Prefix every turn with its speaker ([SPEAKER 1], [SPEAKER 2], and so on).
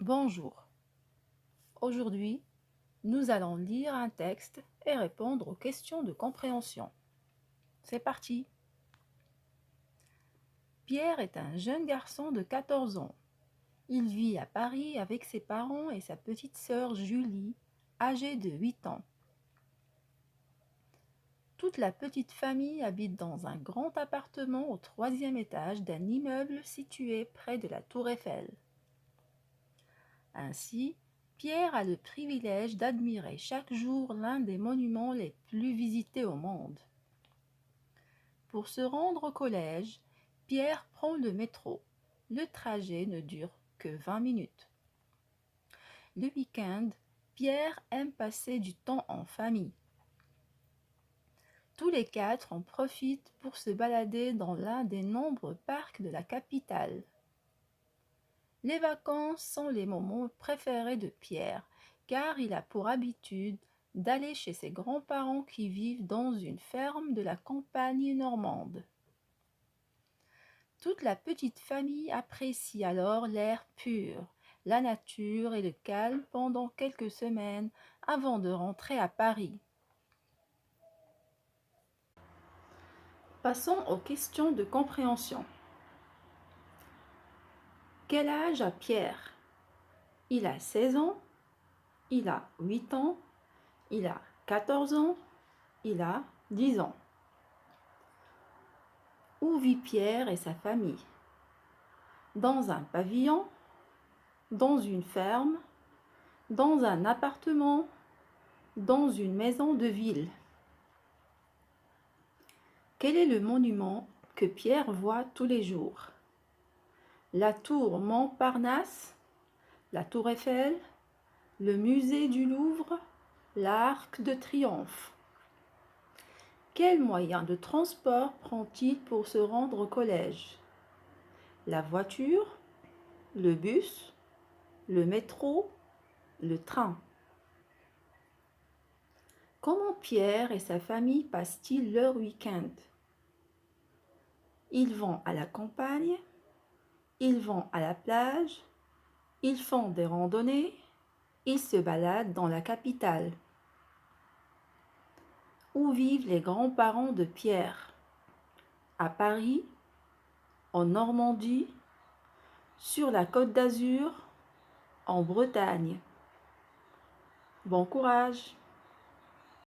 [SPEAKER 1] Bonjour. Aujourd'hui, nous allons lire un texte et répondre aux questions de compréhension. C'est parti. Pierre est un jeune garçon de 14 ans. Il vit à Paris avec ses parents et sa petite sœur Julie, âgée de 8 ans. Toute la petite famille habite dans un grand appartement au 3e étage d'un immeuble situé près de la Tour Eiffel. Ainsi, Pierre a le privilège d'admirer chaque jour l'un des monuments les plus visités au monde. Pour se rendre au collège, Pierre prend le métro. Le trajet ne dure que 20 minutes. Le week-end, Pierre aime passer du temps en famille. Tous les quatre en profitent pour se balader dans l'un des nombreux parcs de la capitale. Les vacances sont les moments préférés de Pierre, car il a pour habitude d'aller chez ses grands-parents qui vivent dans une ferme de la campagne normande. Toute la petite famille apprécie alors l'air pur, la nature et le calme pendant quelques semaines avant de rentrer à Paris. Passons aux questions de compréhension. Quel âge a Pierre? Il a 16 ans, il a 8 ans, il a 14 ans, il a 10 ans. Où vit Pierre et sa famille? Dans un pavillon, dans une ferme, dans un appartement, dans une maison de ville. Quel est le monument que Pierre voit tous les jours? La tour Montparnasse, la tour Eiffel, le musée du Louvre, l'Arc de Triomphe. Quel moyen de transport prend-il pour se rendre au collège? La voiture, le bus, le métro, le train. Comment Pierre et sa famille passent-ils leur week-end? Ils vont à la campagne, ils vont à la plage, ils font des randonnées, ils se baladent dans la capitale. Où vivent les grands-parents de Pierre? À Paris, en Normandie, sur la Côte d'Azur, en Bretagne. Bon courage!